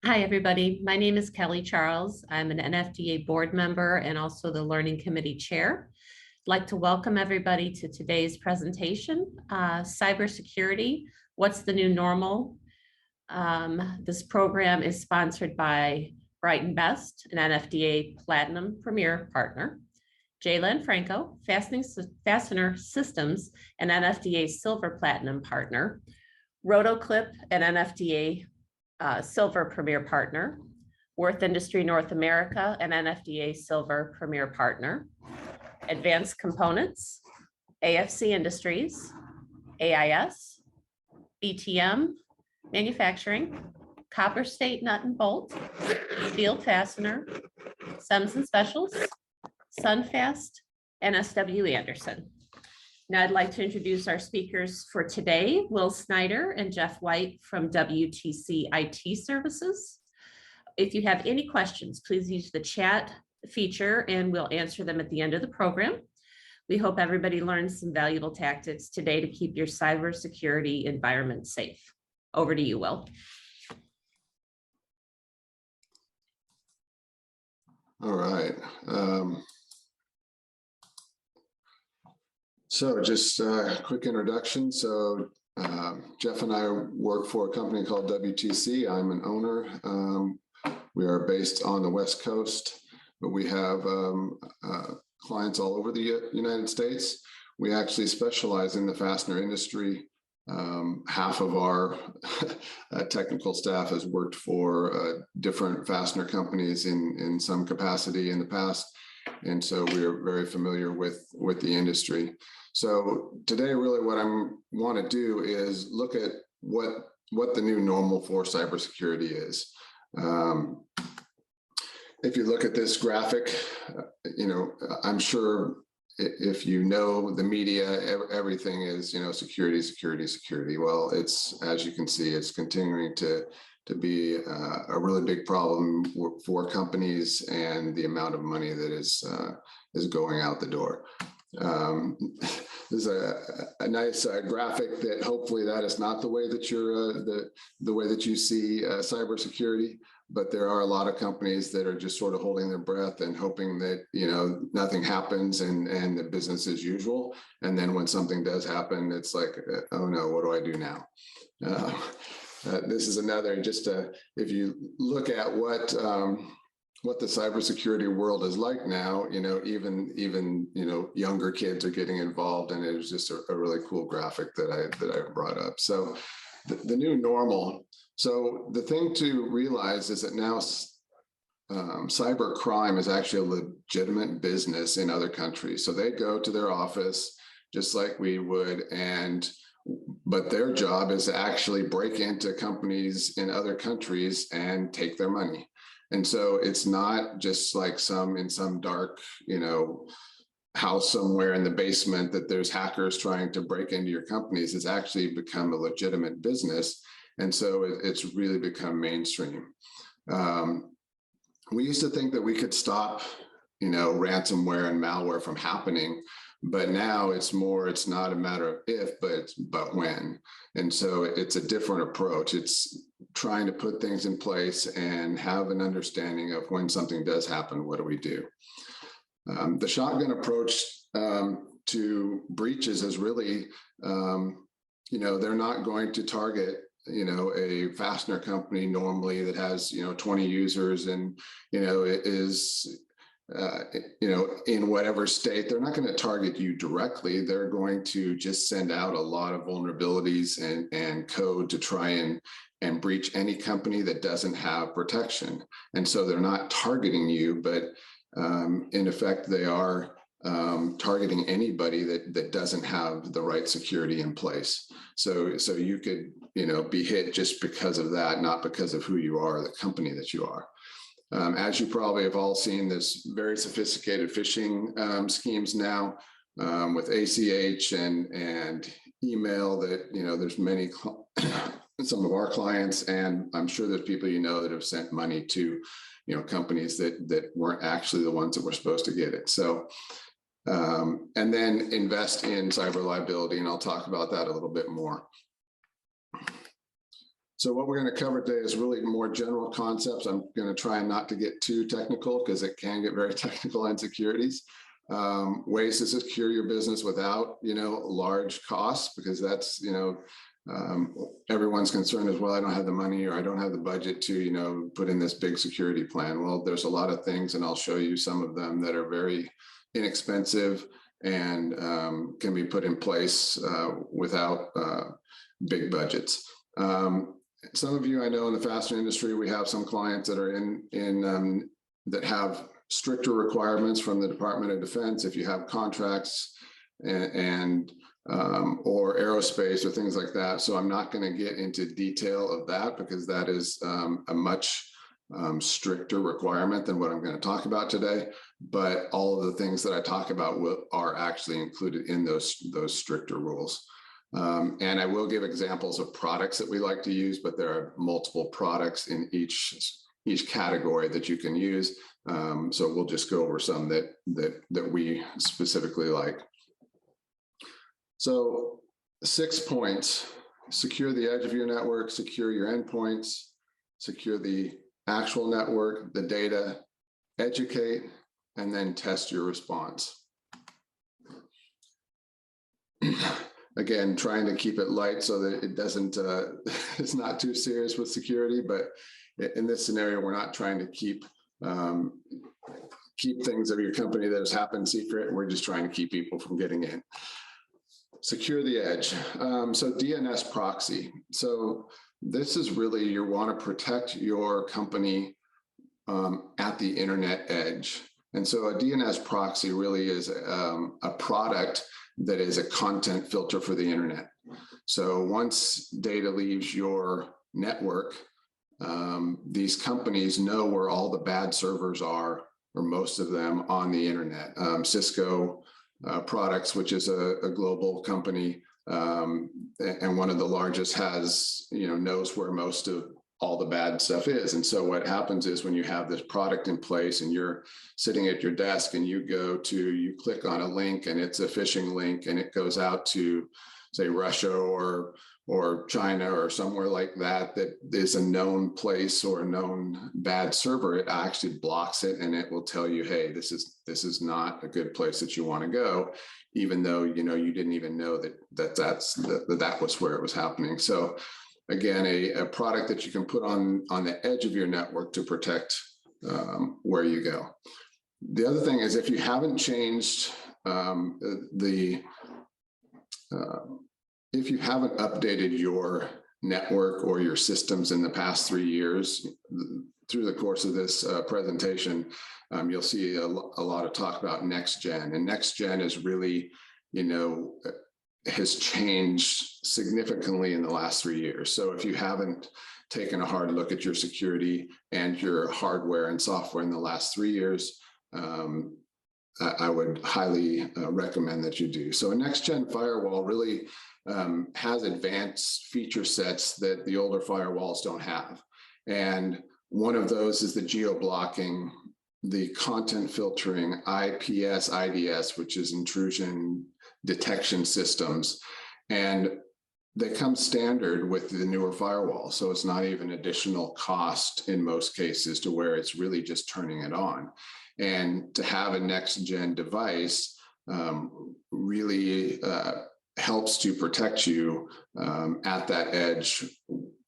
Hi, everybody. My name is Kelly Charles. I'm an NFDA board member and also the Learning Committee Chair. I'd like to welcome everybody to today's presentation, Cybersecurity, What's the New Normal? This program is sponsored by Brighton Best, an NFDA Platinum Premier Partner, Jaylen Franco, Fastener Systems, an NFDA Silver Platinum Partner, Rotoclip, an NFDA Silver Premier Partner, Worth Industry North America, an NFDA Silver Premier Partner, Advanced Components, AFC Industries, AIS, BTM Manufacturing, Copper State Nut and Bolt, Steel Fastener, Sems and Specials, Sunfast, and SW Anderson. Now I'd like to introduce our speakers for today, Will Snyder and Jeff White from WTC IT Services. If you have any questions, please use the chat feature and we'll answer them at the end of the program. We hope everybody learns some valuable tactics today to keep your cybersecurity environment safe. Over to you, Will. All right. So just a quick introduction. So Jeff and I work for a company called WTC. I'm an owner. We are based on the West Coast, but we have clients all over the United States. We actually specialize in the fastener industry. Half of our technical staff has worked for different fastener companies in some capacity in the past. And so we are very familiar with the industry. So today, really what I want to do is look at what the new normal for cybersecurity is. If you look at this graphic, I'm sure if you know the media, everything is, security, security, security. Well, it's, as you can see, it's continuing to be a really big problem for companies and the amount of money that is going out the door. There's a nice graphic that hopefully that is not the way that you're the way that you see cybersecurity, but there are a lot of companies that are just sort of holding their breath and hoping that nothing happens and the business as usual. And then when something does happen, it's like, oh no, what do I do now? This is another, if you look at what the cybersecurity world is like now, even younger kids are getting involved, and it was just a really cool graphic that I brought up. So the new normal. So the thing to realize is that now cyber crime is actually a legitimate business in other countries. So they go to their office just like we would, but their job is to actually break into companies in other countries and take their money. And so it's not just like in some dark, house somewhere in the basement that there's hackers trying to break into your companies. It's actually become a legitimate business. And so it's really become mainstream. We used to think that we could stop, ransomware and malware from happening. But now it's not a matter of if, but when. And so it's a different approach. It's trying to put things in place and have an understanding of when something does happen, what do we do? The shotgun approach to breaches is really, they're not going to target a fastener company normally that has 20 users and it is in whatever state. They're not going to target you directly. They're going to just send out a lot of vulnerabilities and code to try and breach any company that doesn't have protection. And so they're not targeting you, but in effect, they are targeting anybody that doesn't have the right security in place. So you could be hit just because of that, not because of who you are, or the company that you are. As you probably have all seen, this very sophisticated phishing schemes now with ACH and email that, there's many, some of our clients, and I'm sure there's people that have sent money to, companies that weren't actually the ones that were supposed to get it. So, and then invest in cyber liability, and I'll talk about that a little bit more. So what we're going to cover today is really more general concepts. I'm going to try not to get too technical because it can get very technical in securities. Ways to secure your business without, large costs, because that's, everyone's concerned as well. I don't have the money or I don't have the budget to, put in this big security plan. Well, there's a lot of things, and I'll show you some of them that are very inexpensive and can be put in place without big budgets. Some of you I know in the fastener industry, we have some clients that are in that have stricter requirements from the Department of Defense. If you have contracts and or aerospace or things like that. So I'm not going to get into detail of that because that is a much stricter requirement than what I'm going to talk about today. But all of the things that I talk about are actually included in those stricter rules. And I will give examples of products that we like to use, but there are multiple products in each category that you can use. So we'll just go over some that we specifically like. So 6 points: secure the edge of your network, secure your endpoints, secure the actual network, the data, educate, and then test your response. Again, trying to keep it light so that it doesn't, it's not too serious with security, but in this scenario, we're not trying to keep things of your company that has happened secret. We're just trying to keep people from getting in. Secure the edge. So DNS proxy. So this is really, you want to protect your company at the internet edge. And so a DNS proxy really is a product that is a content filter for the internet. So once data leaves your network, these companies know where all the bad servers are, or most of them, on the internet. Cisco Products, which is a global company and one of the largest, has, knows where most of all the bad stuff is. And so what happens is when you have this product in place and you're sitting at your desk and you click on a link and it's a phishing link and it goes out to, say, Russia or China or somewhere like that, that is a known place or a known bad server, it actually blocks it and it will tell you, hey, this is not a good place that you want to go, even though you didn't even know that was where it was happening. So again, a product that you can put on the edge of your network to protect where you go. The other thing is, if you haven't changed if you haven't updated your network or your systems in the past 3 years, through the course of this presentation, you'll see a lot of talk about next gen. And next gen is really, has changed significantly in the last 3 years. So if you haven't taken a hard look at your security and your hardware and software in the last 3 years, I would highly recommend that you do. So a next gen firewall really has advanced feature sets that the older firewalls don't have. And one of those is the geo-blocking, the content filtering, IPS, IDS, which is intrusion detection systems. And they come standard with the newer firewall. So it's not even additional cost in most cases, to where it's really just turning it on. And to have a next gen device really helps to protect you at that edge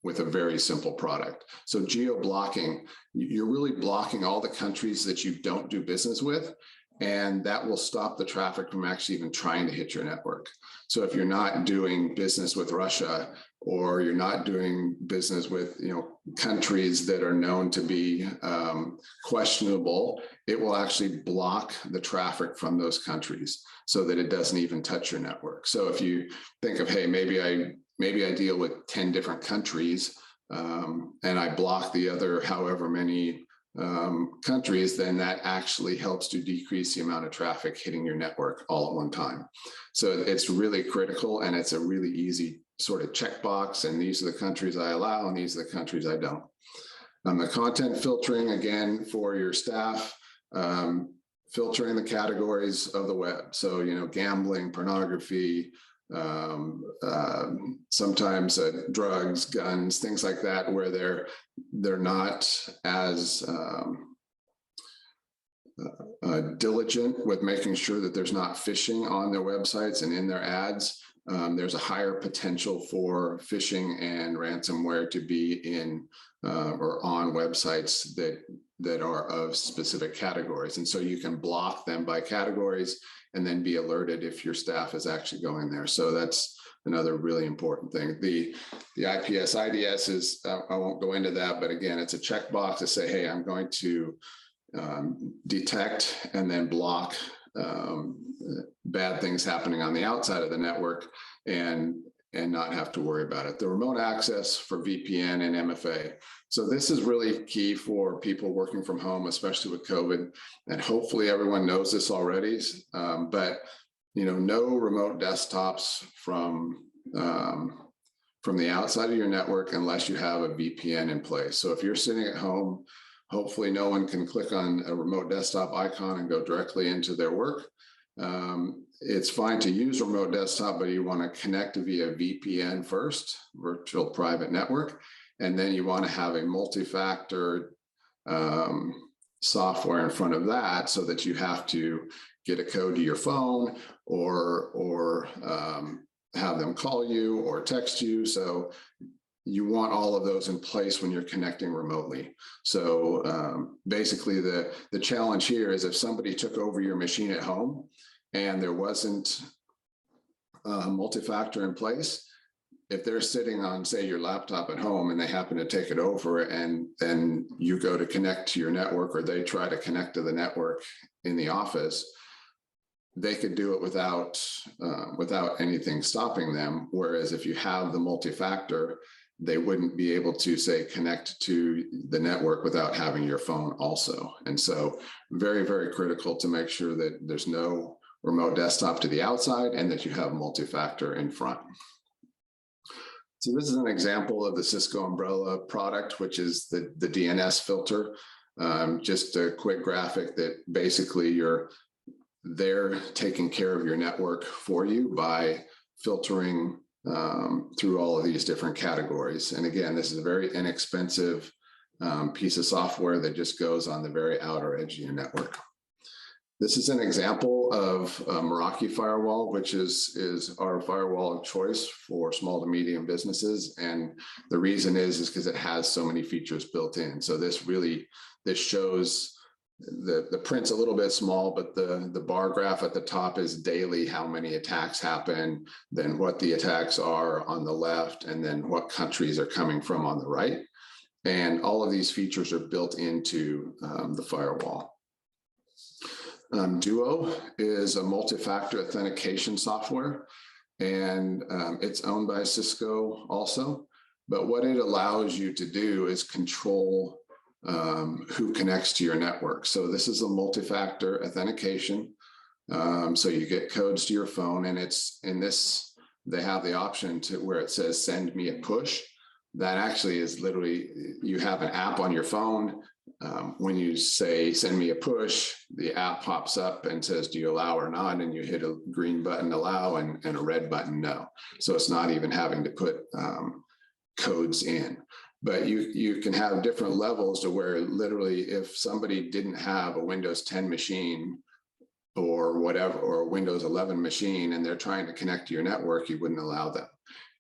with a very simple product. So geo-blocking, you're really blocking all the countries that you don't do business with, and that will stop the traffic from actually even trying to hit your network. So if you're not doing business with Russia, or you're not doing business with countries that are known to be questionable, it will actually block the traffic from those countries so that it doesn't even touch your network. So if you think of, hey, maybe I deal with 10 different countries and I block the other however many countries, then that actually helps to decrease the amount of traffic hitting your network all at one time. So it's really critical, and it's a really easy sort of checkbox. And these are the countries I allow, and these are the countries I don't. The content filtering, again, for your staff, filtering the categories of the web. So, gambling, pornography, sometimes drugs, guns, things like that, where they're not as diligent with making sure that there's not phishing on their websites and in their ads. There's a higher potential for phishing and ransomware to be in or on websites that are of specific categories. And so you can block them by categories and then be alerted if your staff is actually going there. So that's another really important thing. The IPS IDS is, I won't go into that, but again, it's a checkbox to say, hey, I'm going to detect and then block bad things happening on the outside of the network and not have to worry about it. The remote access for VPN and MFA. So this is really key for people working from home, especially with COVID. And hopefully everyone knows this already. But no remote desktops from the outside of your network unless you have a VPN in place. So if you're sitting at home, hopefully no one can click on a remote desktop icon and go directly into their work. It's fine to use remote desktop, but you want to connect via VPN first, virtual private network, and then you want to have a multi-factor software in front of that so that you have to get a code to your phone or have them call you or text you. So you want all of those in place when you're connecting remotely. So basically the challenge here is if somebody took over your machine at home and there wasn't a multi-factor in place, if they're sitting on, say, your laptop at home and they happen to take it over and then you go to connect to your network or they try to connect to the network in the office, they could do it without anything stopping them. Whereas if you have the multi-factor, they wouldn't be able to, say, connect to the network without having your phone also. And so very, very critical to make sure that there's no remote desktop to the outside and that you have multi-factor in front. So this is an example of the Cisco Umbrella product, which is the DNS filter. Just a quick graphic that basically they're taking care of your network for you by filtering through all of these different categories. And again, this is a very inexpensive piece of software that just goes on the very outer edge of your network. This is an example of Meraki firewall, which is our firewall of choice for small to medium businesses. And the reason is because it has so many features built in. So this shows the print's a little bit small, but the bar graph at the top is daily how many attacks happen, then what the attacks are on the left, and then what countries are coming from on the right. And all of these features are built into the firewall. Duo is a multi-factor authentication software, and it's owned by Cisco also. But what it allows you to do is control who connects to your network. So this is a multi-factor authentication. So you get codes to your phone, and it's in this, they have the option to where it says, send me a push. That actually is literally, you have an app on your phone. When you say, send me a push, the app pops up and says, do you allow or not? And you hit a green button, allow, and a red button, no. So it's not even having to put codes in. But you can have different levels to where literally if somebody didn't have a Windows 10 machine or whatever, or a Windows 11 machine, and they're trying to connect to your network, you wouldn't allow them.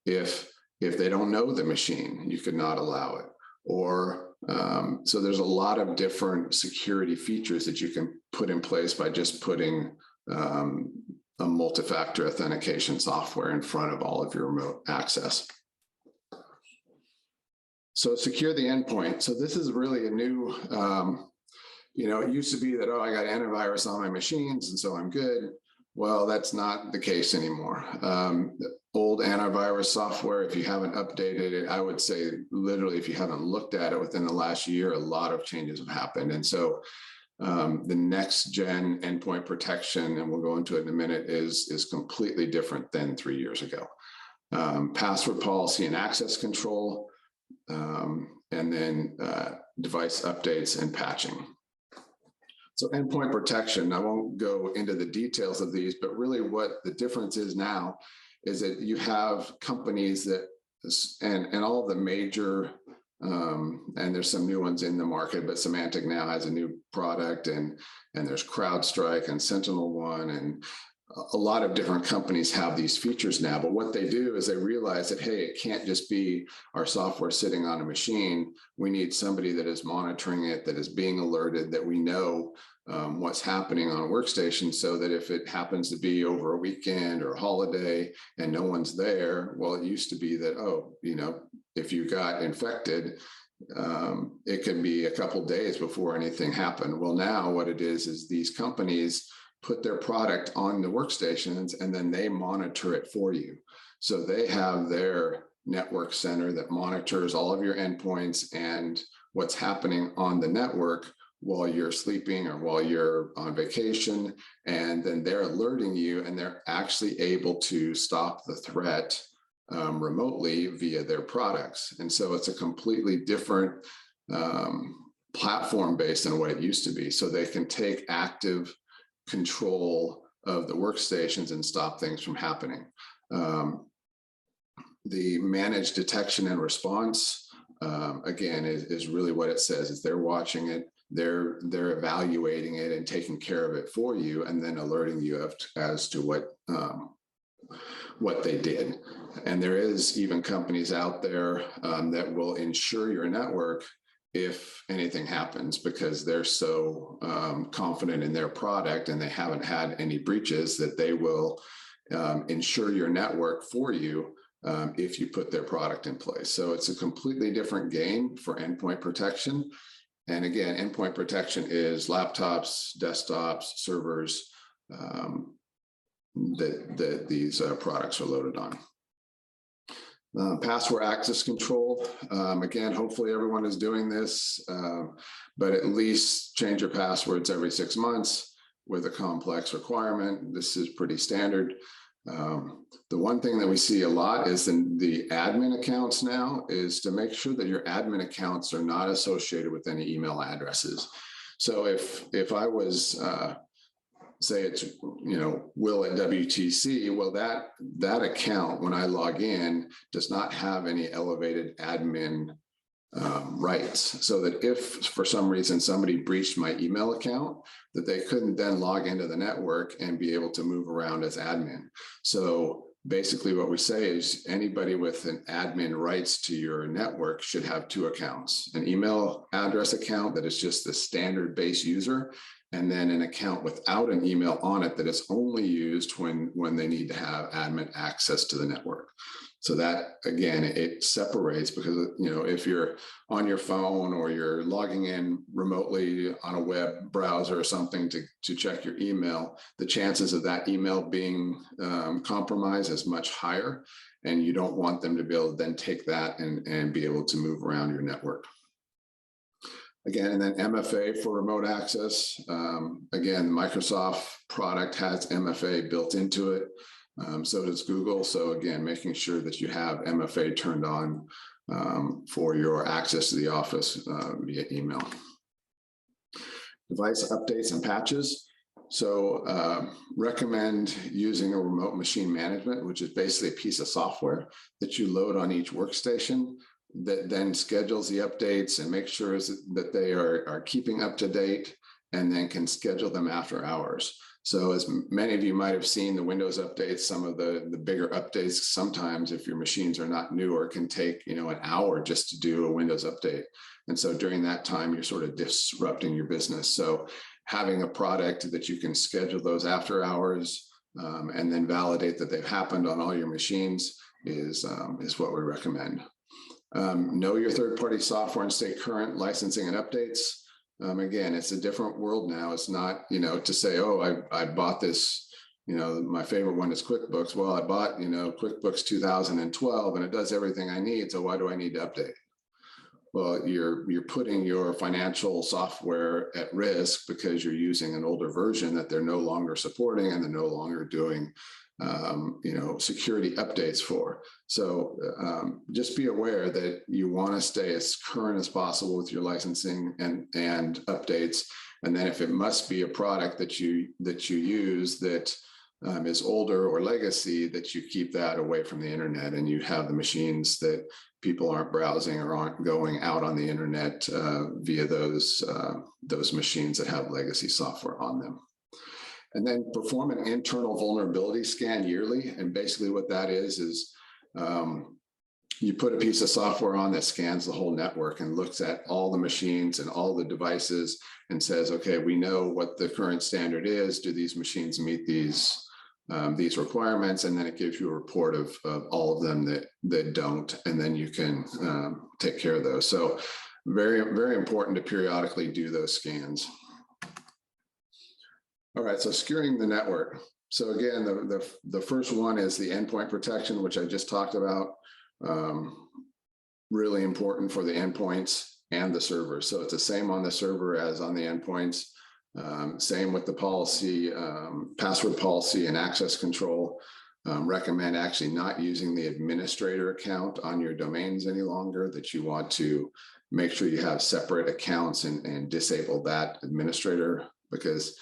If they don't know the machine, you could not allow it. Or so there's a lot of different security features that you can put in place by just putting a multi-factor authentication software in front of all of your remote access. So secure the endpoint. So this is really a new, it used to be that, oh, I got antivirus on my machines and so I'm good. Well, that's not the case anymore. Old antivirus software, if you haven't updated it, I would say literally if you haven't looked at it within the last year, a lot of changes have happened. And so the next gen endpoint protection, and we'll go into it in a minute, is completely different than 3 years ago. Password policy and access control, and then device updates and patching. So endpoint protection, I won't go into the details of these, but really what the difference is now is that you have companies that, and all the major, and there's some new ones in the market, but Symantec now has a new product, and there's CrowdStrike and SentinelOne, and a lot of different companies have these features now. But what they do is they realize that, hey, it can't just be our software sitting on a machine. We need somebody that is monitoring it, that is being alerted, that we know what's happening on a workstation, so that if it happens to be over a weekend or a holiday and no one's there, well, it used to be that, oh, if you got infected, it could be a couple days before anything happened. Well, now what it is these companies put their product on the workstations, and then they monitor it for you. So they have their network center that monitors all of your endpoints and what's happening on the network while you're sleeping or while you're on vacation. And then they're alerting you, and they're actually able to stop the threat remotely via their products. And so it's a completely different platform based on what it used to be. So they can take active control of the workstations and stop things from happening. The managed detection and response, again, is really what it says, is they're watching it, they're evaluating it and taking care of it for you, and then alerting you as to what they did. And there is even companies out there that will insure your network if anything happens, because they're so confident in their product and they haven't had any breaches, that they will insure your network for you if you put their product in place. So it's a completely different game for endpoint protection. And again, endpoint protection is laptops, desktops, servers that these products are loaded on. Password access control. Again, hopefully everyone is doing this, but at least change your passwords every 6 months with a complex requirement. This is pretty standard. The one thing that we see a lot is in the admin accounts now, is to make sure that your admin accounts are not associated with any email addresses. So if I was, say it's, Will at WTC, well, that account, when I log in, does not have any elevated admin rights. So that if for some reason somebody breached my email account, that they couldn't then log into the network and be able to move around as admin. So basically what we say is anybody with an admin rights to your network should have 2 accounts: an email address account that is just the standard base user, and then an account without an email on it that is only used when they need to have admin access to the network. So that, again, it separates, because, if you're on your phone or you're logging in remotely on a web browser or something to check your email, the chances of that email being compromised is much higher. And you don't want them to be able to then take that and be able to move around your network. Again, and then MFA for remote access. Again, the Microsoft product has MFA built into it. So does Google. So again, making sure that you have MFA turned on for your access to the office via email. Device updates and patches. So recommend using a remote machine management, which is basically a piece of software that you load on each workstation, that then schedules the updates and makes sure that they are keeping up to date, and then can schedule them after hours. So as many of you might have seen, the Windows updates, some of the bigger updates, sometimes if your machines are not newer, can take an hour just to do a Windows update. And so during that time, you're sort of disrupting your business. So having a product that you can schedule those after hours and then validate that they've happened on all your machines is what we recommend. Know your third-party software and stay current, licensing and updates. Again, it's a different world now. It's not, to say, oh, I bought this, my favorite one is QuickBooks. Well, I bought, QuickBooks 2012 and it does everything I need. So why do I need to update? Well, you're putting your financial software at risk because you're using an older version that they're no longer supporting and they're no longer doing security updates for. So just be aware that you want to stay as current as possible with your licensing and updates. And then if it must be a product that you use that is older or legacy, that you keep that away from the internet, and you have the machines that people aren't browsing or aren't going out on the internet via those machines that have legacy software on them. And then perform an internal vulnerability scan yearly. And basically what that is you put a piece of software on that scans the whole network and looks at all the machines and all the devices and says, okay, we know what the current standard is. Do these machines meet these requirements? And then it gives you a report of all of them that don't, and then you can take care of those. So very, very important to periodically do those scans. All right, so securing the network. So again, the first one is the endpoint protection, which I just talked about. Really important for the endpoints and the server. So it's the same on the server as on the endpoints. Same with the policy, password policy and access control. Recommend actually not using the administrator account on your domains any longer, that you want to make sure you have separate accounts and disable that administrator, because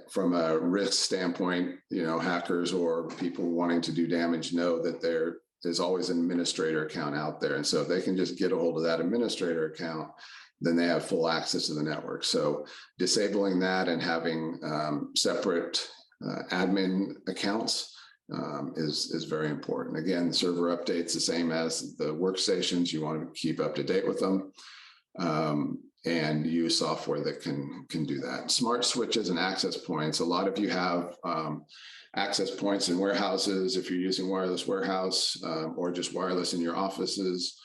from a risk standpoint, hackers or people wanting to do damage know that there is always an administrator account out there. And so if they can just get a hold of that administrator account, then they have full access to the network. So disabling that and having separate admin accounts is very important. Again, the server updates the same as the workstations. You want to keep up to date with them. And use software that can do that. Smart switches and access points. A lot of you have access points in warehouses. If you're using wireless warehouse or just wireless in your offices,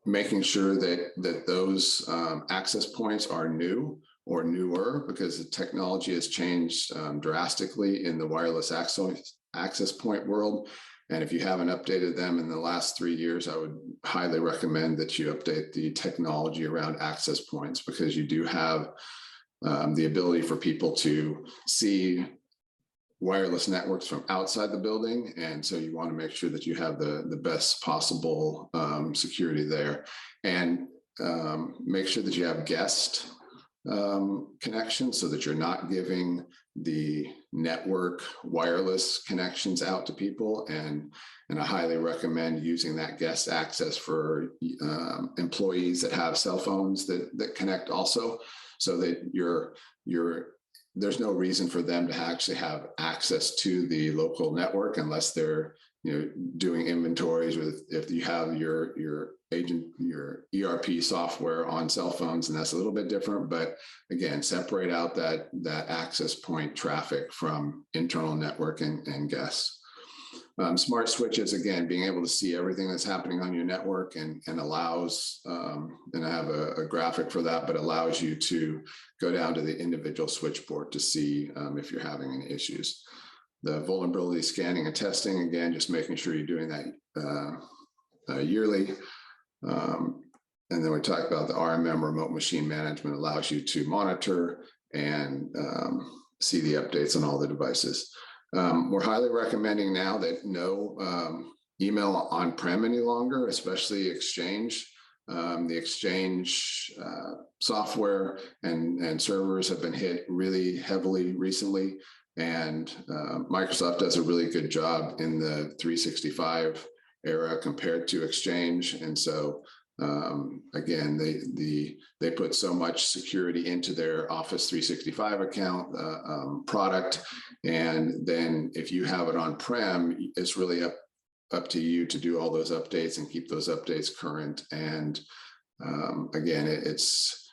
making sure that those access points are new or newer, because the technology has changed drastically in the wireless access point world. And if you haven't updated them in the last 3 years, I would highly recommend that you update the technology around access points, because you do have the ability for people to see wireless networks from outside the building. And so you want to make sure that you have the best possible security there, and make sure that you have guest connections, so that you're not giving the network wireless connections out to people. And I highly recommend using that guest access for employees that have cell phones that connect also, so that there's no reason for them to actually have access to the local network unless they're doing inventories with, if you have your ERP software on cell phones, and that's a little bit different. But again, separate out that access point traffic from internal network and guests. Smart switches, again, being able to see everything that's happening on your network and allows, and I have a graphic for that, but allows you to go down to the individual switchboard to see if you're having any issues. The vulnerability scanning and testing, again, just making sure you're doing that yearly. And then we talked about the RMM, remote machine management, allows you to monitor and see the updates on all the devices. We're highly recommending now that no email on-prem any longer, especially Exchange. The Exchange software and servers have been hit really heavily recently, and Microsoft does a really good job in the 365 era compared to Exchange. And so again, they put so much security into their Office 365 account product, and then if you have it on-prem, it's really up to you to do all those updates and keep those updates current. And again, it's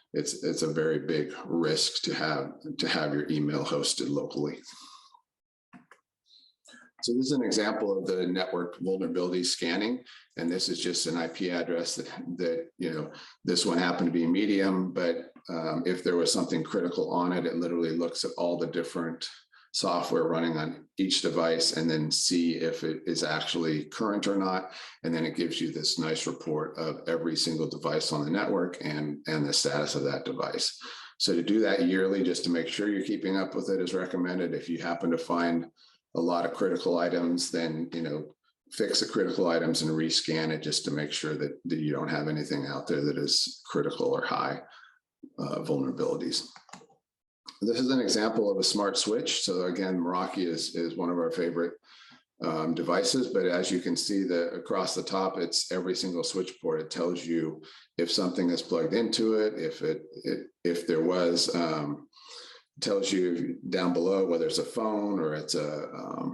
a very big risk to have your email hosted locally. So this is an example of the network vulnerability scanning, and this is just an IP address that this one happened to be medium, but if there was something critical on it, it literally looks at all the different software running on each device and then see if it is actually current or not. And then it gives you this nice report of every single device on the network and the status of that device. So to do that yearly, just to make sure you're keeping up with it, is recommended. If you happen to find a lot of critical items, then fix the critical items and rescan it, just to make sure that you don't have anything out there that is critical or high vulnerabilities. This is an example of a smart switch. So again, Meraki is one of our favorite devices, but as you can see that across the top, it's every single switch port. It tells you if something is plugged into it, if there was, tells you down below whether it's a phone or it's a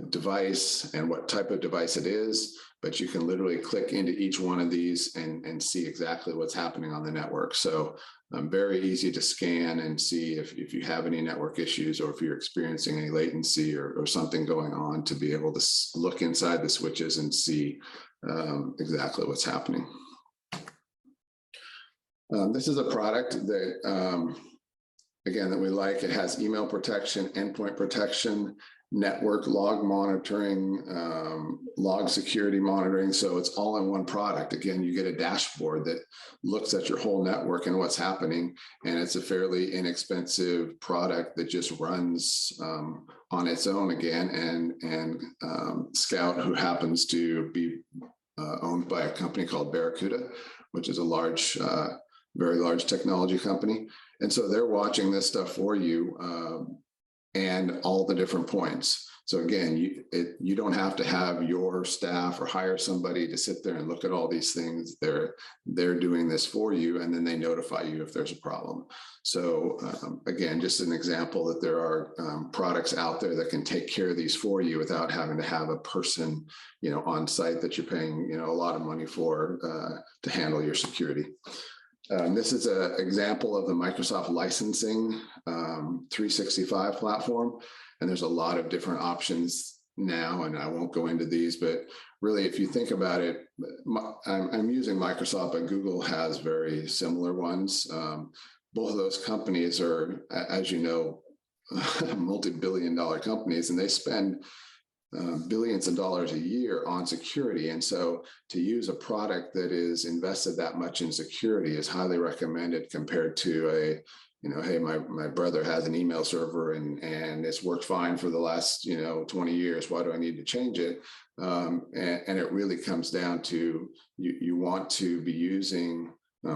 device and what type of device it is, but you can literally click into each one of these and see exactly what's happening on the network. So very easy to scan and see if you have any network issues or if you're experiencing any latency or something going on, to be able to look inside the switches and see exactly what's happening. This is a product that, again, that we like. It has email protection, endpoint protection, network log monitoring, log security monitoring. So it's all in one product. Again, you get a dashboard that looks at your whole network and what's happening. And it's a fairly inexpensive product that just runs on its own again. And Scout, who happens to be owned by a company called Barracuda, which is a large, very large technology company. And so they're watching this stuff for you. And all the different points. So again, you don't have to have your staff or hire somebody to sit there and look at all these things. They're doing this for you, and then they notify you if there's a problem. So again, just an example that there are products out there that can take care of these for you without having to have a person, on site that you're paying, a lot of money for to handle your security. This is an example of the Microsoft licensing 365 platform, and there's a lot of different options now, and I won't go into these, but really, if you think about it, I'm using Microsoft, but Google has very similar ones. Both of those companies are, as you know, multi-billion-dollar companies, and they spend billions of dollars a year on security. And so to use a product that is invested that much in security is highly recommended compared to hey, my brother has an email server and it's worked fine for the last, 20 years. Why do I need to change it? And it really comes down to you want to be using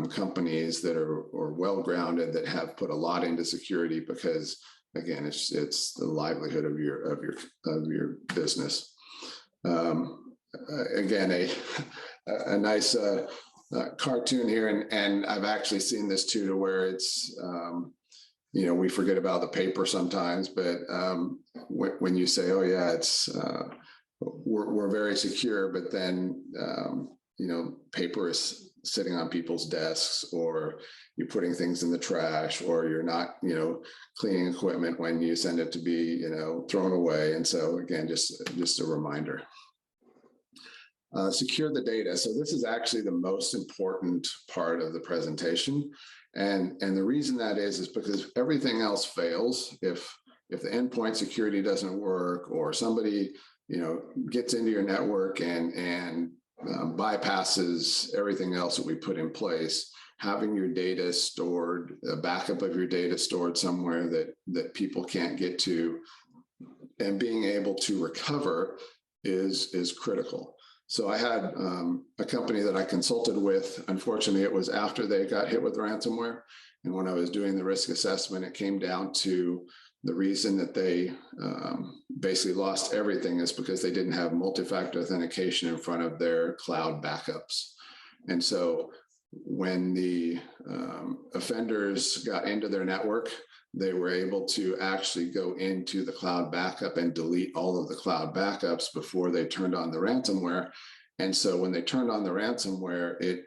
companies that are well-grounded, that have put a lot into security, because again, it's the livelihood of your business. Again, a nice cartoon here, and I've actually seen this too, to where it's we forget about the paper sometimes, but when you say, oh yeah, it's we're very secure, but then paper is sitting on people's desks, or you're putting things in the trash, or you're not, cleaning equipment when you send it to be, thrown away. And so again, just a reminder. Secure the data. So this is actually the most important part of the presentation. And the reason that is because everything else fails if the endpoint security doesn't work, or somebody, gets into your network and bypasses everything else that we put in place. Having your data stored, a backup of your data stored somewhere that people can't get to, and being able to recover is critical. So I had a company that I consulted with. Unfortunately, it was after they got hit with ransomware. And when I was doing the risk assessment, it came down to the reason that they basically lost everything is because they didn't have multi-factor authentication in front of their cloud backups. And so when the offenders got into their network, they were able to actually go into the cloud backup and delete all of the cloud backups before they turned on the ransomware. And so when they turned on the ransomware,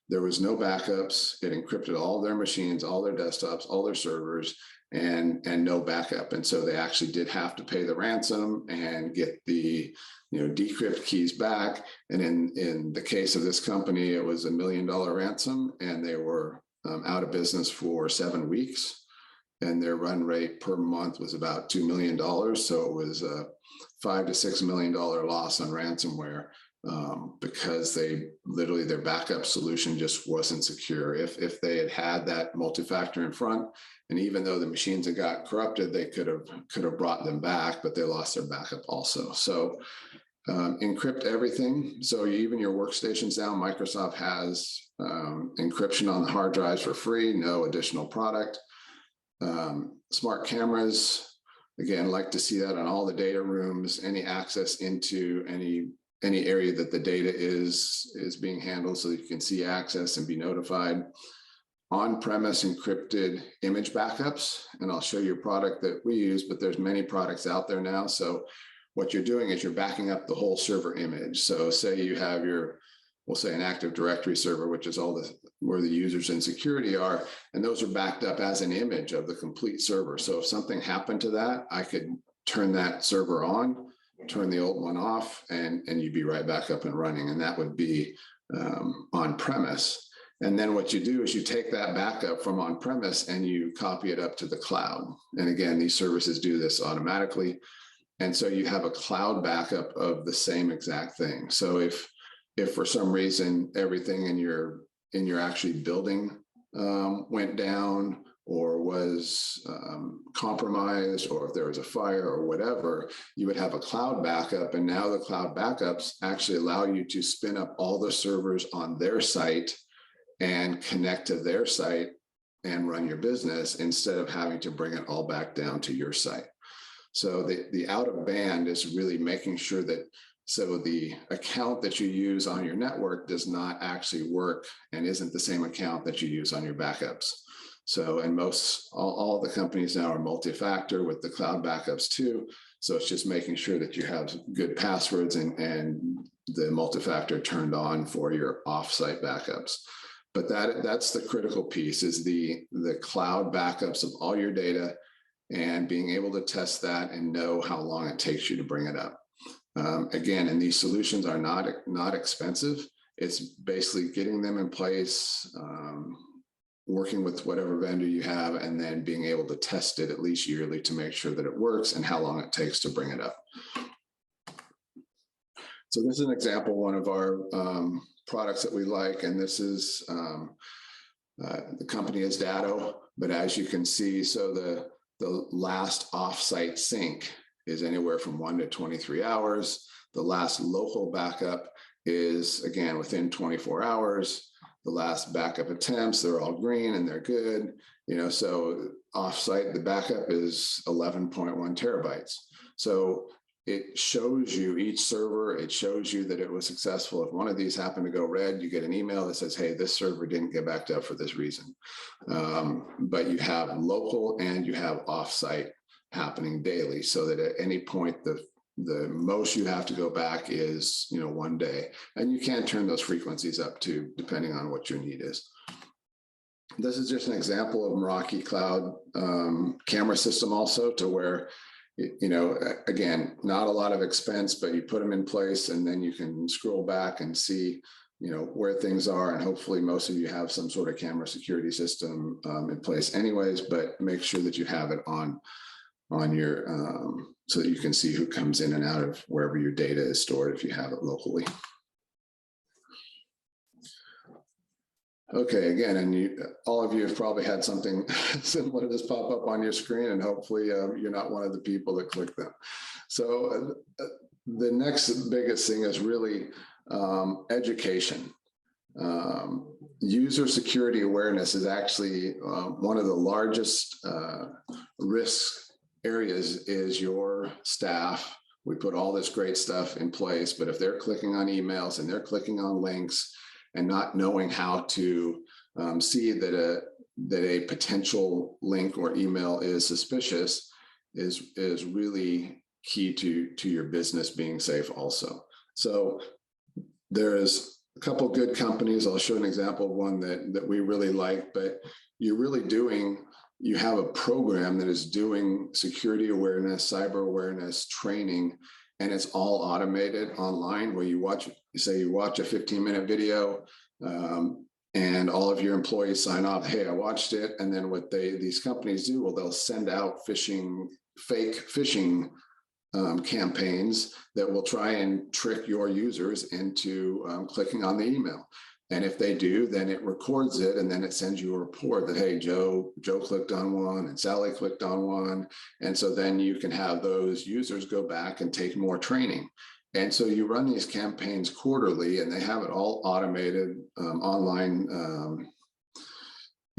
there was no backups. It encrypted all their machines, all their desktops, all their servers, and no backup. And so they actually did have to pay the ransom and get the decrypt keys back. And in the case of this company, it was $1 million ransom, and they were out of business for 7 weeks. And their run rate per month was about $2 million. So it was a $5 to $6 million loss on ransomware, because their backup solution just wasn't secure. If they had that multi-factor in front, and even though the machines had got corrupted, they could have brought them back, but they lost their backup also. So encrypt everything. So even your workstations now, Microsoft has encryption on the hard drives for free, no additional product. Smart cameras, again, like to see that on all the data rooms, any access into any area that the data is being handled so that you can see access and be notified. On-premise encrypted image backups, and I'll show you a product that we use, but there's many products out there now. So what you're doing is you're backing up the whole server image. So say you have we'll say an Active Directory server, which is where the users and security are, and those are backed up as an image of the complete server. So if something happened to that, I could turn that server on, turn the old one off, and you'd be right back up and running. And that would be on premise. And then what you do is you take that backup from on premise and you copy it up to the cloud. And again, these services do this automatically. And so you have a cloud backup of the same exact thing. So if for some reason everything in your actually building went down or was compromised, or if there was a fire or whatever, you would have a cloud backup. And now the cloud backups actually allow you to spin up all the servers on their site and connect to their site and run your business instead of having to bring it all back down to your site. So the out of band is really making sure that the account that you use on your network does not actually work and isn't the same account that you use on your backups. So, and all the companies now are multi-factor with the cloud backups too. So it's just making sure that you have good passwords and the multi-factor turned on for your offsite backups. But that's the critical piece, is the cloud backups of all your data and being able to test that and know how long it takes you to bring it up. Again, and these solutions are not expensive. It's basically getting them in place, working with whatever vendor you have, and then being able to test it at least yearly to make sure that it works and how long it takes to bring it up. So this is an example, one of our products that we like, and this is the company is Datto, but as you can see, so the last offsite sync is anywhere from 1 to 23 hours. The last local backup is, again, within 24 hours. The last backup attempts, they're all green and they're good. So offsite, the backup is 11.1 terabytes. So it shows you each server, it shows you that it was successful. If one of these happened to go red, you get an email that says, hey, this server didn't get backed up for this reason. But you have local and you have offsite happening daily, so that at any point, the most you have to go back is 1 day. And you can turn those frequencies up too, depending on what your need is. This is just an example of Meraki Cloud camera system also, to where again, not a lot of expense, but you put them in place and then you can scroll back and see, where things are. And hopefully most of you have some sort of camera security system in place anyways, but make sure that you have it on your, so that you can see who comes in and out of wherever your data is stored if you have it locally. Okay, again, and all of you have probably had something similar to this pop up on your screen, and hopefully you're not one of the people that click them. So the next biggest thing is really education. User security awareness is actually one of the largest risk areas is your staff. We put all this great stuff in place, but if they're clicking on emails and they're clicking on links and not knowing how to see that a potential link or email is suspicious is really key to your business being safe also. So there's a couple of good companies. I'll show an example of one that we really like, but you have a program that is doing security awareness, cyber awareness training, and it's all automated online, where you watch a 15-minute video, and all of your employees sign off, hey, I watched it. And then what these companies do, well, they'll send out fake phishing campaigns that will try and trick your users into clicking on the email. And if they do, then it records it, and then it sends you a report that, hey, Joe clicked on one and Sally clicked on one. And so then you can have those users go back and take more training. And so you run these campaigns quarterly, and they have it all automated online.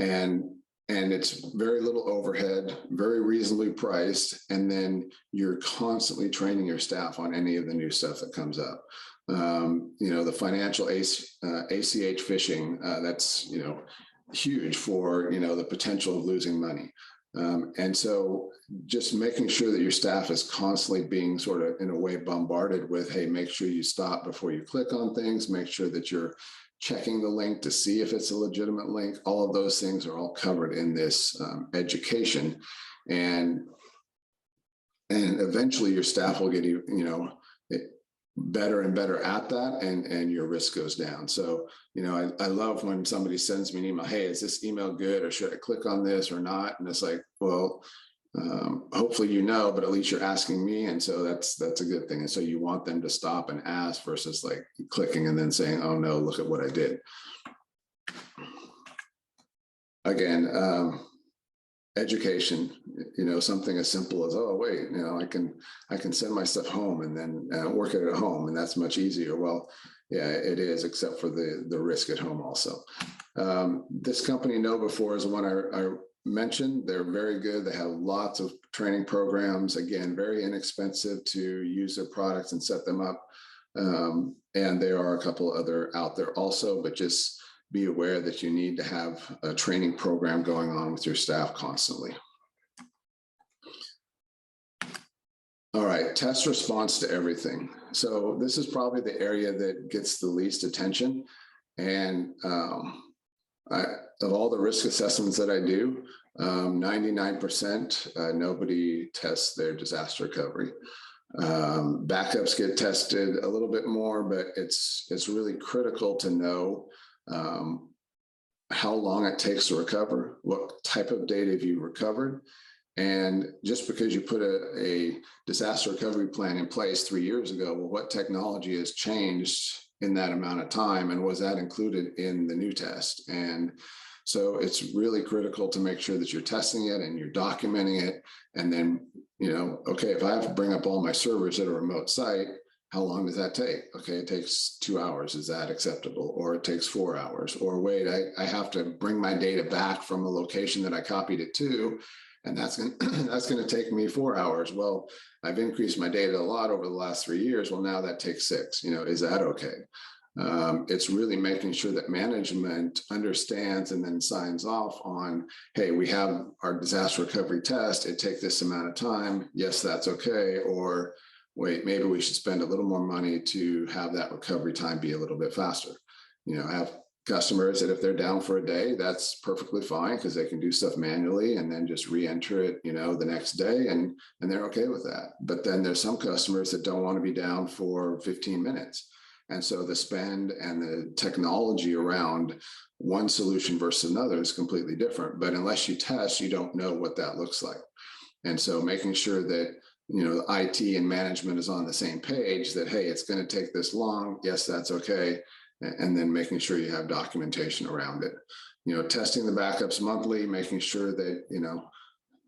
And and it's very little overhead, very reasonably priced, and then you're constantly training your staff on any of the new stuff that comes up. The financial ACH phishing, that's, huge for, the potential of losing money. And so just making sure that your staff is constantly being sort of, in a way, bombarded with, hey, make sure you stop before you click on things, make sure that you're checking the link to see if it's a legitimate link. All of those things are all covered in this education. And eventually your staff will get, better and better at that, and your risk goes down. So, I love when somebody sends me an email, hey, is this email good, or should I click on this or not? And it's like, well, hopefully, but at least you're asking me. And so that's a good thing. And so you want them to stop and ask versus like clicking and then saying, oh no, look at what I did. Again, education, something as simple as, oh wait, I can send my stuff home and then work it at home, and that's much easier. Well, yeah, it is, except for the risk at home also. This company, KnowBe4, is the one I mentioned. They're very good. They have lots of training programs, again, very inexpensive to use their products and set them up. And there are a couple other out there also, but just be aware that you need to have a training program going on with your staff constantly. All right, test response to everything. So this is probably the area that gets the least attention. And of all the risk assessments that I do, 99% nobody tests their disaster recovery. Backups get tested a little bit more, but it's really critical to know how long it takes to recover, what type of data have you recovered. And just because you put a disaster recovery plan in place 3 years ago, well, what technology has changed in that amount of time, and was that included in the new test? And so it's really critical to make sure that you're testing it and you're documenting it. And then, okay, if I have to bring up all my servers at a remote site, how long does that take? Okay, it takes 2 hours. Is that acceptable? Or it takes 4 hours. Or wait, I have to bring my data back from the location that I copied it to, and that's going to take me 4 hours. Well, I've increased my data a lot over the last 3 years. Well, now that takes 6. Is that okay? It's really making sure that management understands and then signs off on, hey, we have our disaster recovery test. It takes this amount of time. Yes, that's okay. Or wait, maybe we should spend a little more money to have that recovery time be a little bit faster. I have customers that if they're down for a day, that's perfectly fine because they can do stuff manually and then just re-enter it, the next day, and they're okay with that. But then there's some customers that don't want to be down for 15 minutes. And so the spend and the technology around one solution versus another is completely different. But unless you test, you don't know what that looks like. And so making sure that IT and management is on the same page that, hey, it's going to take this long. Yes, that's okay. And then making sure you have documentation around it. Testing the backups monthly, making sure that,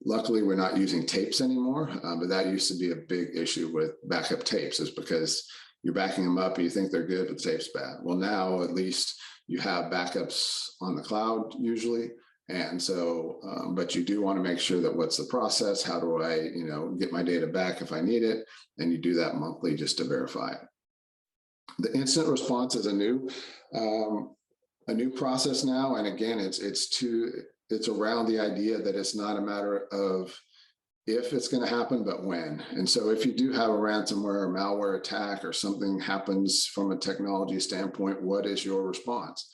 luckily we're not using tapes anymore, but that used to be a big issue with backup tapes, is because you're backing them up and you think they're good, but the tape's bad. Well, now at least you have backups on the cloud usually. And so, but you do want to make sure that what's the process? How do I, get my data back if I need it? And you do that monthly just to verify it. The incident response is a new process now. And again, it's around the idea that it's not a matter of if it's going to happen, but when. And so if you do have a ransomware or malware attack or something happens from a technology standpoint, what is your response?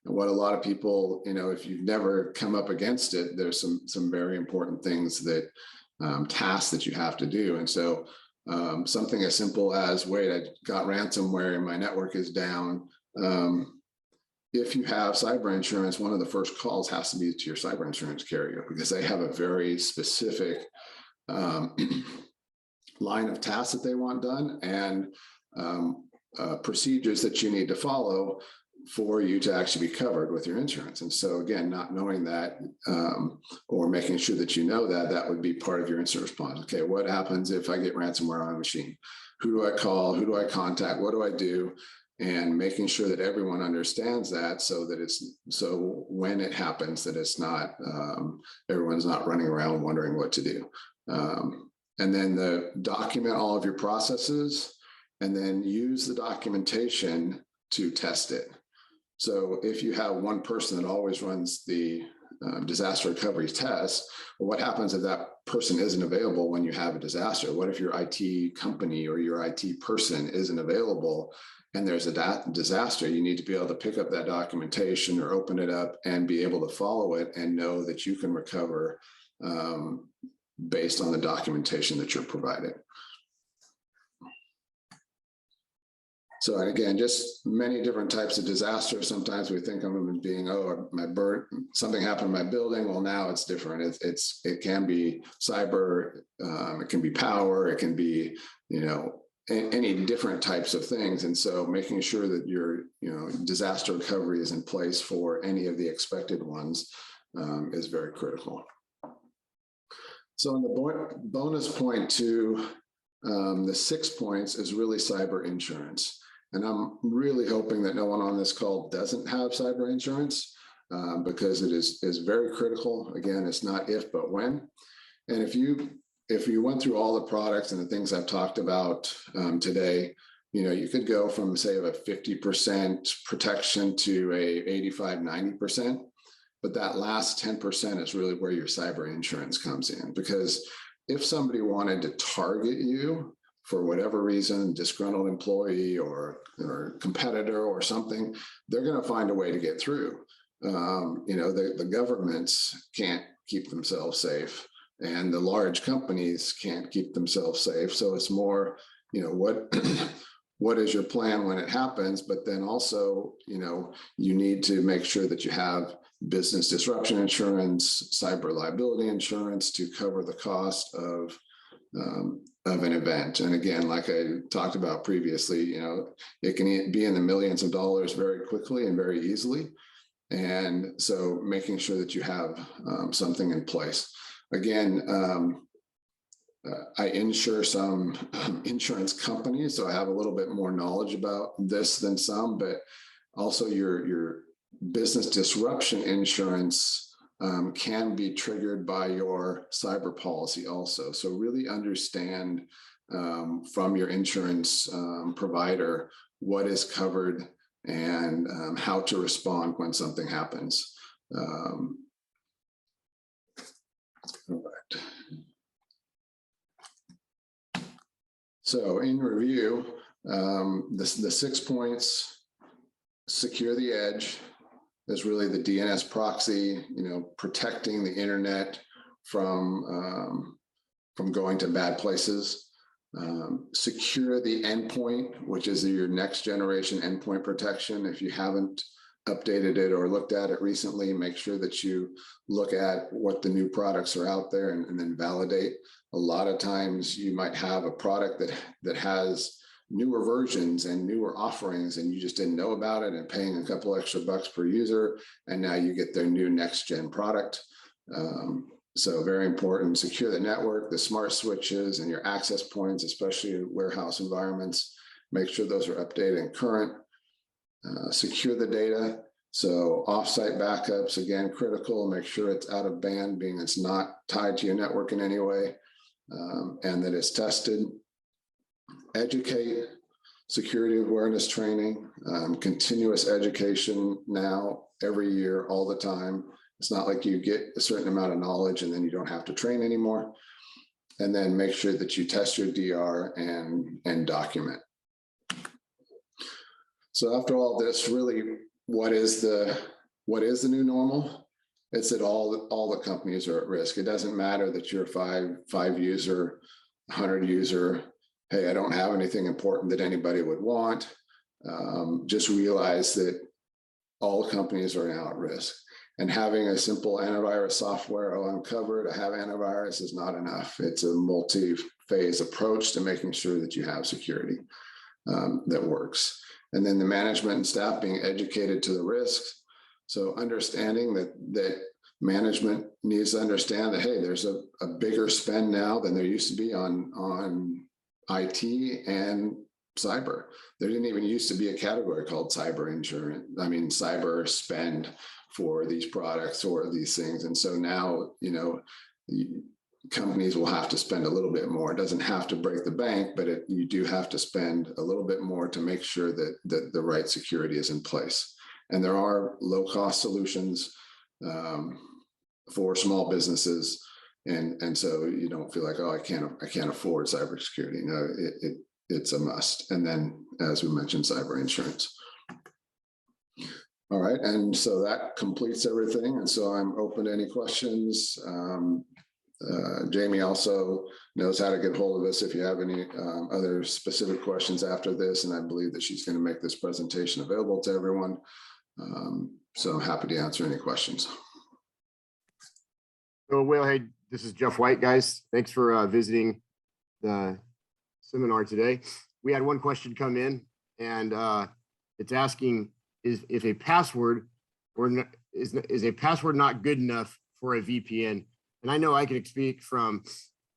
And what a lot of people, if you've never come up against it, there's some very important things that tasks that you have to do. And so something as simple as, wait, I got ransomware and my network is down. If you have cyber insurance, one of the first calls has to be to your cyber insurance carrier, because they have a very specific line of tasks that they want done and procedures that you need to follow for you to actually be covered with your insurance. And so again, not knowing that or making sure that that would be part of your incident response. Okay, what happens if I get ransomware on a machine? Who do I call? Who do I contact? What do I do? and making sure that everyone understands that, so that so when it happens, that it's not, everyone's not running around wondering what to do. And then document all of your processes, and then use the documentation to test it. So if you have one person that always runs the disaster recovery test, well, what happens if that person isn't available when you have a disaster? What if your IT company or your IT person isn't available and there's a disaster? You need to be able to pick up that documentation or open it up and be able to follow it and know that you can recover based on the documentation that you're providing. So again, just many different types of disasters. Sometimes we think of them as being, oh, something happened in my building. Well, now it's different. It can be cyber, it can be power, it can be, any different types of things. And so making sure that your, disaster recovery is in place for any of the expected ones is very critical. So on the bonus point to the 6 points is really cyber insurance. And I'm really hoping that no one on this call doesn't have cyber insurance, because it is very critical. Again, it's not if, but when. And if you went through all the products and the things I've talked about today, you could go from, say, a 50% protection to a 85, 90%. But that last 10% is really where your cyber insurance comes in, because if somebody wanted to target you for whatever reason, disgruntled employee or competitor or something, they're going to find a way to get through. The governments can't keep themselves safe, and the large companies can't keep themselves safe. So it's more, what is your plan when it happens? But then also, you need to make sure that you have business disruption insurance, cyber liability insurance to cover the cost of an event. And again, like I talked about previously, it can be in the millions of dollars very quickly and very easily. And so making sure that you have something in place. Again, I insure some insurance companies, so I have a little bit more knowledge about this than some, but also your business disruption insurance can be triggered by your cyber policy also. So really understand from your insurance provider what is covered and how to respond when something happens. All right. So in review, the 6 points: secure the edge is really the DNS proxy, protecting the internet from going to bad places. Secure the endpoint, which is your next generation endpoint protection. If you haven't updated it or looked at it recently, make sure that you look at what the new products are out there and then validate. A lot of times you might have a product that has newer versions and newer offerings, and you just didn't know about it, and paying a couple extra bucks per user, and now you get their new next gen product. So very important. Secure the network, the smart switches, and your access points, especially in warehouse environments. Make sure those are updated and current. Secure the data. So offsite backups, again, critical. Make sure it's out of band, being it's not tied to your network in any way, and that it's tested. Educate, security awareness training, continuous education now, every year, all the time. It's not like you get a certain amount of knowledge and then you don't have to train anymore. And then make sure that you test your DR and document. So after all this, really, what is the new normal? It's that all the companies are at risk. It doesn't matter that you're a five user, 100 user. Hey, I don't have anything important that anybody would want. Just realize that all companies are now at risk. And having a simple antivirus software, oh, I'm covered, I have antivirus, is not enough. It's a multi-phase approach to making sure that you have security that works. And then the management and staff being educated to the risks. So understanding that management needs to understand that, hey, there's a bigger spend now than there used to be on IT and cyber. There didn't even used to be a category called cyber insurance. I mean, cyber spend for these products or these things. And so now, companies will have to spend a little bit more. It doesn't have to break the bank, but you do have to spend a little bit more to make sure that the right security is in place. And there are low-cost solutions for small businesses, and so you don't feel like, oh, I can't afford cybersecurity. No, it's a must. And then, as we mentioned, cyber insurance. All right, and so that completes everything. And so I'm open to any questions. Jamie also knows how to get hold of us if you have any other specific questions after this, and I believe that she's going to make this presentation available to everyone. So I'm happy to answer any questions. So, Will, hey, this is Jeff White, guys. Thanks for visiting the seminar today. We had one question come in, and it's asking, is a password is a password not good enough for a VPN? And I know I can speak from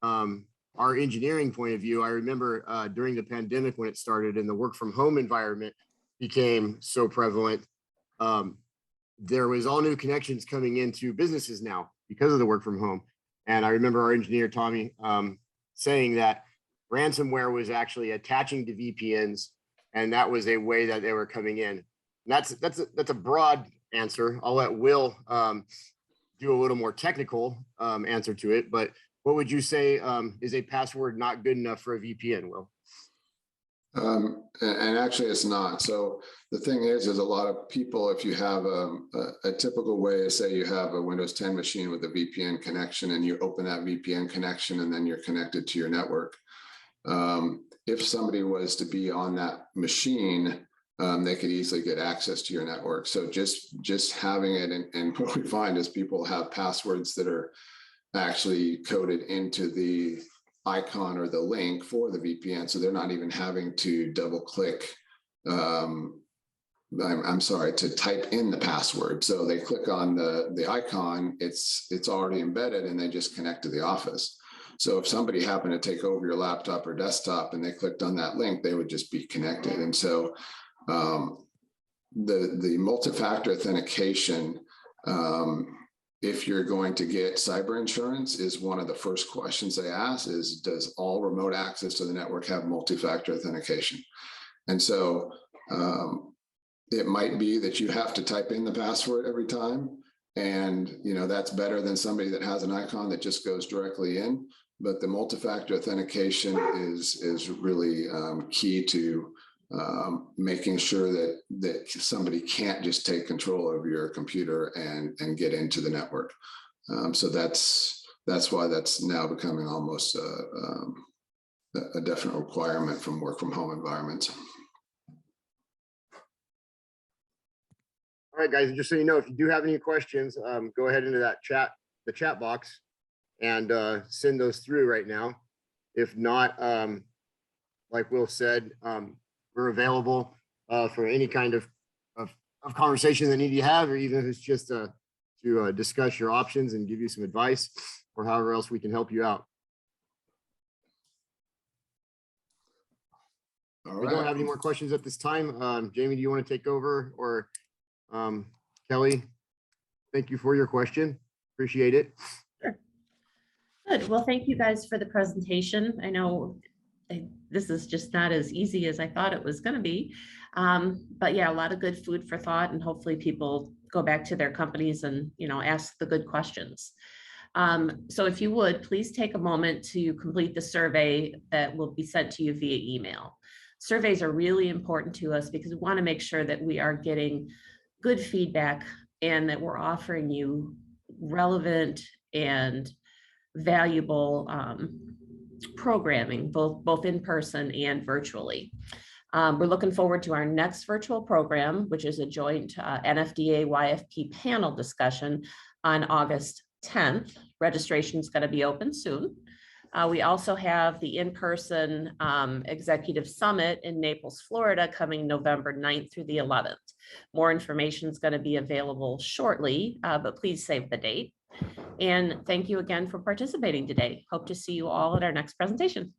our engineering point of view. I remember during the pandemic when it started and the work from home environment became so prevalent, there was all new connections coming into businesses now because of the work from home. And I remember our engineer, Tommy, saying that ransomware was actually attaching to VPNs, and that was a way that they were coming in. And that's a broad answer. I'll let Will do a little more technical answer to it, but what would you say is a password not good enough for a VPN, Will? And actually it's not. So the thing is a lot of people, if you have a typical way, say you have a Windows 10 machine with a VPN connection and you open that VPN connection and then you're connected to your network. If somebody was to be on that machine, they could easily get access to your network. So just having it, and what we find is people have passwords that are actually coded into the icon or the link for the VPN. So they're not even having to double click, I'm sorry, to type in the password. So they click on the icon, it's already embedded and they just connect to the office. So if somebody happened to take over your laptop or desktop and they clicked on that link, they would just be connected. And so the multi-factor authentication, if you're going to get cyber insurance, is one of the first questions they ask is, does all remote access to the network have multi-factor authentication? And so it might be that you have to type in the password every time. And, that's better than somebody that has an icon that just goes directly in. But the multi-factor authentication is really key to making sure that somebody can't just take control of your computer and get into the network. So that's why that's now becoming almost a definite requirement from work from home environments. All right, guys, just so you know, if you do have any questions, go ahead into that the chat box and send those through right now. If not, like Will said, we're available for any kind of conversation that you have, or even if it's just to discuss your options and give you some advice, or however else we can help you out. All right. We don't have any more questions at this time. Jamie, do you want to take over, or Kelly? Thank you for your question. Appreciate it. Sure. Good. Well, thank you guys for the presentation. I know this is just not as easy as I thought it was going to be. But yeah, a lot of good food for thought, and hopefully people go back to their companies and, ask the good questions. So if you would, please take a moment to complete the survey that will be sent to you via email. Surveys are really important to us because we want to make sure that we are getting good feedback and that we're offering you relevant and valuable programming, both in person and virtually. We're looking forward to our next virtual program, which is a joint NFDA YFP panel discussion on August 10th. Registration is going to be open soon. We also have the in-person executive summit in Naples, Florida, coming November 9th through the 11th. More information is going to be available shortly, but please save the date. And thank you again for participating today. Hope to see you all at our next presentation.